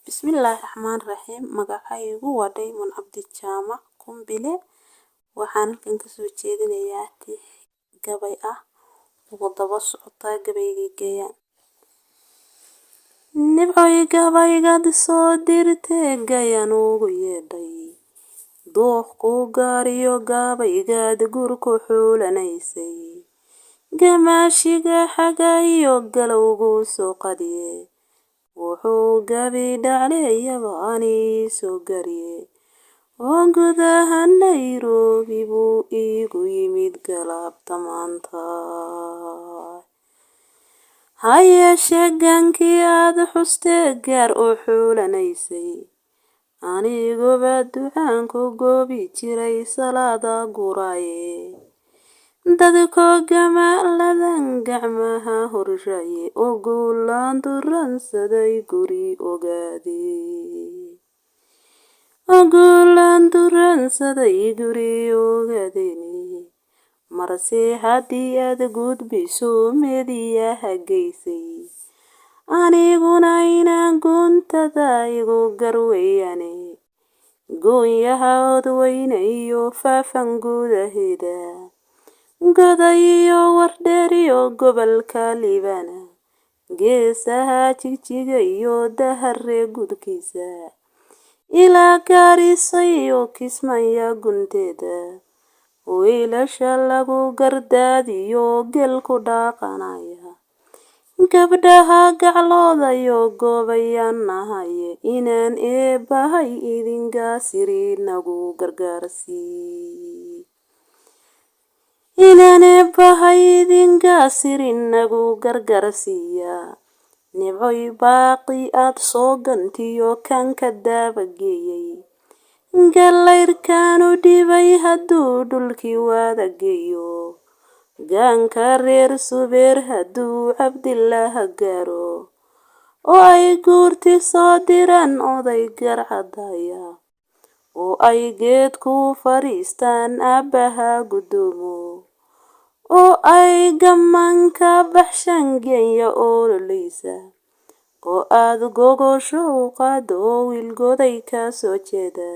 Bismillahirrahmanirrahim. Magacaygu waa Diamond Abdi Jaamac Kumbile. Waxaan halkan ka soo jeedinayaa tix gabay ah ugu daba socota gabaygayga. Nibcoy gabaygaad soo dirtay gayan ugu yeedhay. Dooq ku gaariyo gabaygaad gurku xuulanaysay. Gamaashiga xaga iyo galowgu soo qadiye. Wuxuu gabi dhacleeyaba ani soo gariye. Oo gudaha Nairobi buu iigu yimid galabta maanta. Hayeeshee gankii aad xustee gaar u xuulanaysay. Aniguba ducaan ku goobi jiray salaada guraaye. Dadkoo gamaaladan gacmaha horshaye oo guulaan duransaday guri ogaadee. Marse haddii aad gudbiso meediyaha geysay. Aniguna inaan guntada igu garweeyane. Goonyaha odweyne iyo faafan gudaheeda. Goday iyo wardheer iyo gobolka Liibana. Geesaha Jigjiga iyo Dahare gudkiisa. Ilaa Gaarisa iyo Kismaayo gunteeda. Wiilasha lagu gardaadiyo gel ku dhaqanaya. Gabdhaha gaclooda iyo goobayaan nahaye. Inaan eebbahay idinka siri nagu gargaarsiiya. Nibcoy baaqi aad soo gantiyo kan ka daabageeyay. Galayrkaan u dhibay hadduu dhulkii wada geeyo. Gaanka reer Subeer hadduu Cabdilaaha gaaro. Oo ay guurti soo diraan oday garcadaya. Oo ay geed ku fariistaan aabbaha gudoomo. Oo ay gamanka baxshan geenya ololeysa. Oo aad gogosho u qaado wiil goday ka soo jeeda.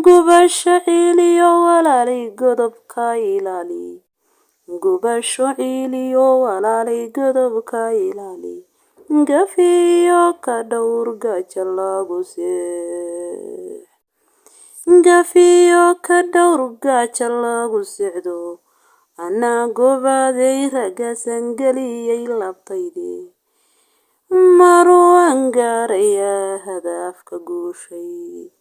Gubasho ciiliyo walaalay godobka ilaali. Gubasho ciiliyo walaalay godobka ilaali. Gafiyo ka dhowr gaja lagu seexdo. Anaa gobaday raggasan geliyay labtayde. Marwaan gaarayaa hadafka guushay.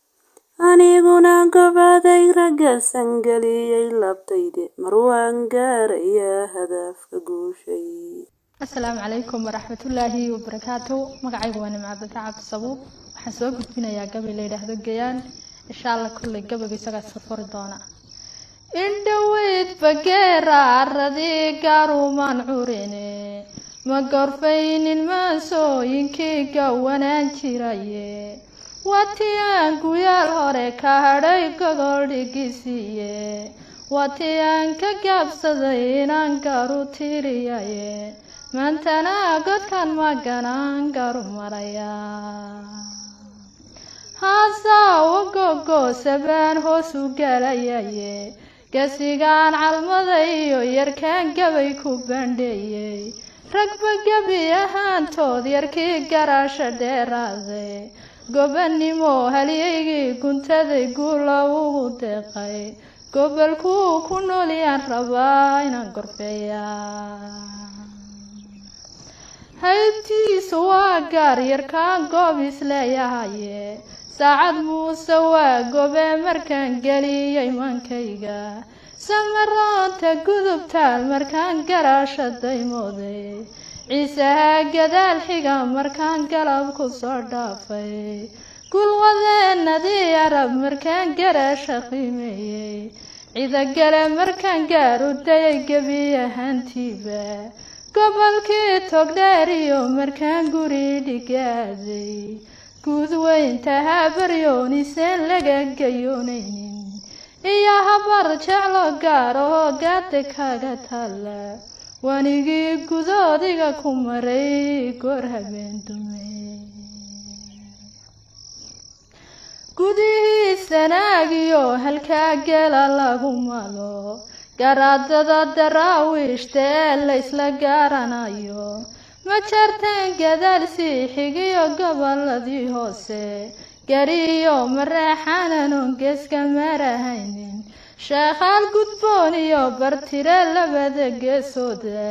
Aniguna gobaday raggasan geliyay labtayde. Marwaan gaarayaa hadafka guushay. Assalaamu calaykum waraxmatullaahi wabarakaatuh. Magacaygu waa Nimco Cabdi Sabuub. Waxaan soo gudbinayaa gabay la yiraahdo Gayaan. Insha Allah kulley gabayga isaga safari doona. Indhaweyd bageera arradii gaarumaan curine. Ma gorfaynin maasooyinkii gawanaan jiraye. Watii aan guyaal hore ka hadhay gogol dhigisiiye. Watii aan ka gaabsaday inaan garu tiriyaye. Maantana godkan maganaan garu maraya. Haasawa gogo sabaan hoos u galayaye. Gasigaan calmaday iyo yarkaan gabay ku bandheeyay. Ragba gabi ahaantood yarkii garaasha dheeraaday. Gobannimo halyaygii guntaday guula ugu deeqay. Gobolkuu ku noolyaan rabaa inaan gorfeeyaa. Haybtiisu waa gaar yarkaan goob isleeyahaye. Saacad muuse waa gobe markaan geliyay mankayga. Samaraanta gudubtaal markaan garaasha daymooday. Ciisaha gadaal xiga markaan galab ku soo dhaafay. Gulwadeenadii Arab markaan garaasha qiimeeyay. Cida gale markaan gaaru dayay gebi ahaantiiba. Gobolkii Togdheer iyo markaan guri dhigaaday. Guud weynta habaryoonisan laga gayoonaynin. Iyo habar jeclo gaar oo gaadda kaga taalla. Wanigii gudoodiga ku maray goor habeen dumay. sanaagiyo halkaa gela lagu malo garaadada daraawiishta ee la isla gaaranayo ma jarteen gadaal sii xigiyo gobolladii hoose gariyo mareexananon geeska marahaynin sheekhaal gudboon iyo bartire labada geesooda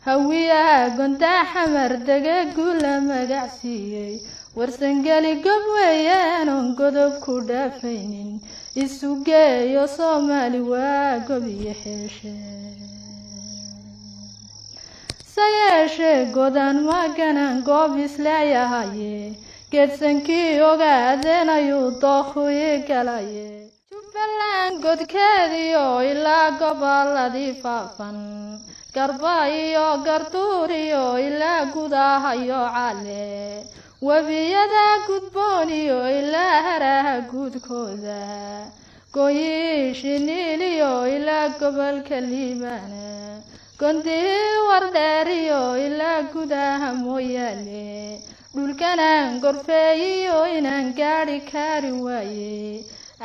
hawiyaha gondaa xamar dege guula magacsiiyey warsangeli gob weeyaanon godob ku dhaafaynin isu geeyo soomaali waa gob iyo xeeshe sayeeshee godan maganan goob isleeyahaye geedsankii ogaadeen ayuu dookhuyi galaye jubbaland godkeediyo ilaa gobolladii faafan garba iyo garduur iyo ilaa gudahayo cale webiyada gudboon iyo ilaa haraha guudkooda gooyishi niiliyo ilaa gobolka liibaana gondihii wardheer iyo ilaa gudaha mooyaale dhulkanaan gorfeeyiyo inaan gaadhi kari waaye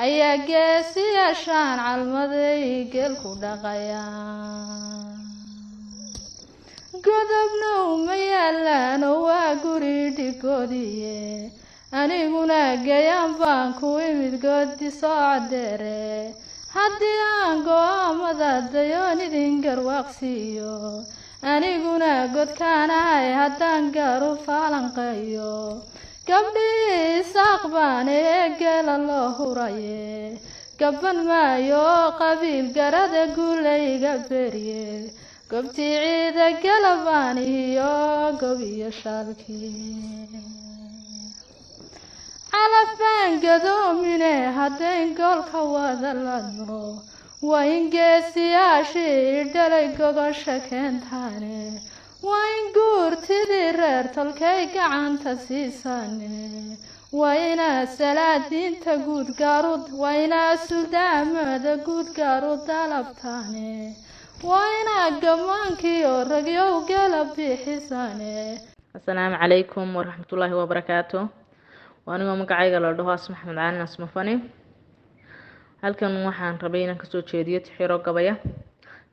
ayaa geesiyaashaan calmaday geel ku dhaqayaan godobnow ma yaalaan oo waa guri dhigoodiye aniguna gayaan baan ku imid goodi soo cadeere haddii aan go-aamada dayoon idin garwaaqsiiyo aniguna godkaanahay haddaan gaaru faalanqeeyo gabdhii isaaq baan ee geela loo huraye gaban maayo qabiil garada guulayga berye gobtii ciida galabaan iyo gob iyo shaalkii calafaan gadoomine haddayn goolka wada ladno waa in geesiyaashii dhalay gogosha keentaane waa in guurtidii reer tolkay gacanta siisaane waa inaa salaadiinta guud gaarud waa inaa suldaamada guud gaarud dalabtaane waa inaa gammaankiyo ragyow gala bixisaane. Assalaamu calaykum waraxmatullaahi wabarakaatu. waanigoo magacayga la dhaho Asma Axmed Caalin Asma Fani. halkan waxaan rabay inaan kasoo jeediyo tixiro gabaya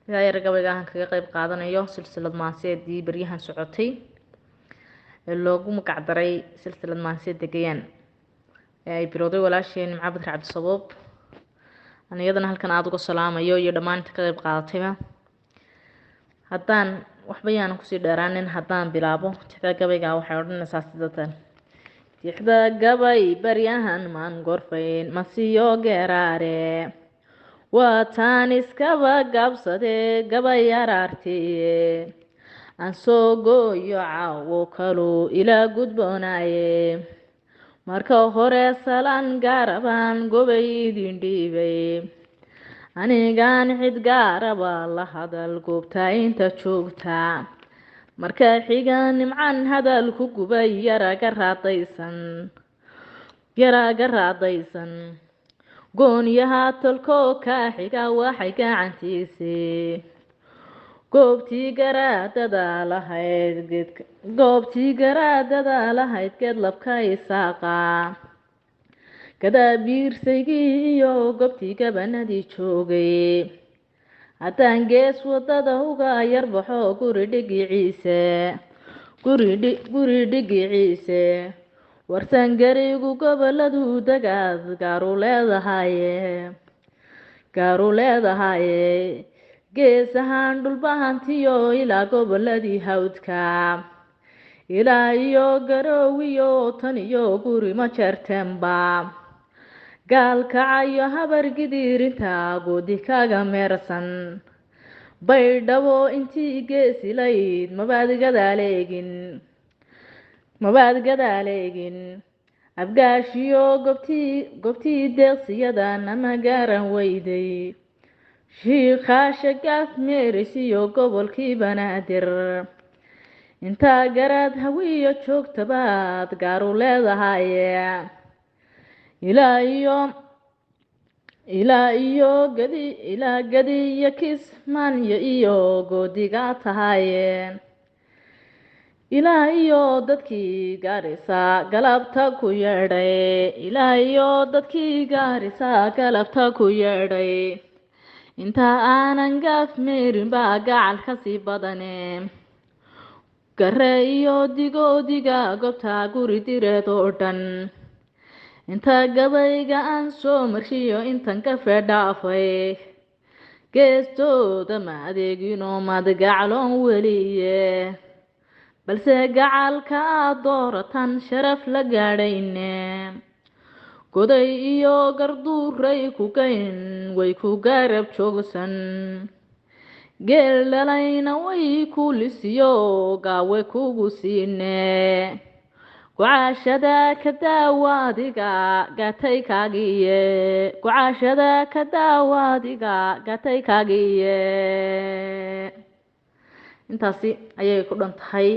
yar gabayga aan kaga qayb qaadanayo silsilad maanseedii baryahan socotay ee loogu magac daray silsilad maanseed Gayaan ee ay bilowday walaasheen Nimco Badar Cabdi Saboob. aniyadana halkan aad uga salaamayo iyo dhammaan inta ka qayb qaadatayba. haddaan waxba yaanan kusii dheeraanin haddaan bilaabo tixda gabayga waxay odhanaysaa sidatan: tixda gabay baryahan maan gorfayn masiyo geraare waa taan iskaba gabsade gabay yaraartiye aan soo gooyo caawo kaluu ilaa gudboonaaye marka hore salaan gaarabaan gobay idin dhiibay anigaan cid gaaraba la hadal goobta inta joogta marka xiga nimcan hadal ku gubay yaraga raadaysan goonyaha tolko ka xiga waxay gacantiisii goobtii garaadada lahayd geed labka isaaqa gadaabiirsaygii iyo goobtii gabanadii joogay haddaan gees wadada uga yarbaxo guri dhigiciise warsan garigu goboladu dagaad gaaru leedahaye gees ahaan dhulbahantiyo ilaa goboladii hawdka ilaa iyo garoowiyo tan iyo guri ma jarteenba gaalkacayo habar gidiirinta goodi kaga meersan baydhabo intii geesilayd mabaad gadaaleegin abgaashiyo goobtii deeqsiyada nama gaaran weyday shiikhaasha gaaf meerisiyo gobolkii banaadir intaa garaad hawiyo joogtabaad gaaru leedahaye ilaa gadi iyo kismaanyo iyo goodiga tahaye ilaahayo dadkii gaarisa galabta ku yeedhay ilaahayo dadkii gaarisa galabta ku yeedhay inta aanan gaaf meerin baa gacal ka sii badane gare iyo digoodiga goobta guri direed oo dhan inta gabayga aan soo marshiyo intan ka fedhaafay geestooda ma adeegino mad gacloon weliye balse gacalka aad dooratan sharaf la gaadhayne goday iyo garduuray ku gayn way ku garab joogsan geel dhalayna way ku lisiyo gaawe kugu siine gucashada ka daawaadiga gatay kaagiye gucashada ka daawaadiga gatay kaagiye intaasi ayay ku dhan tahay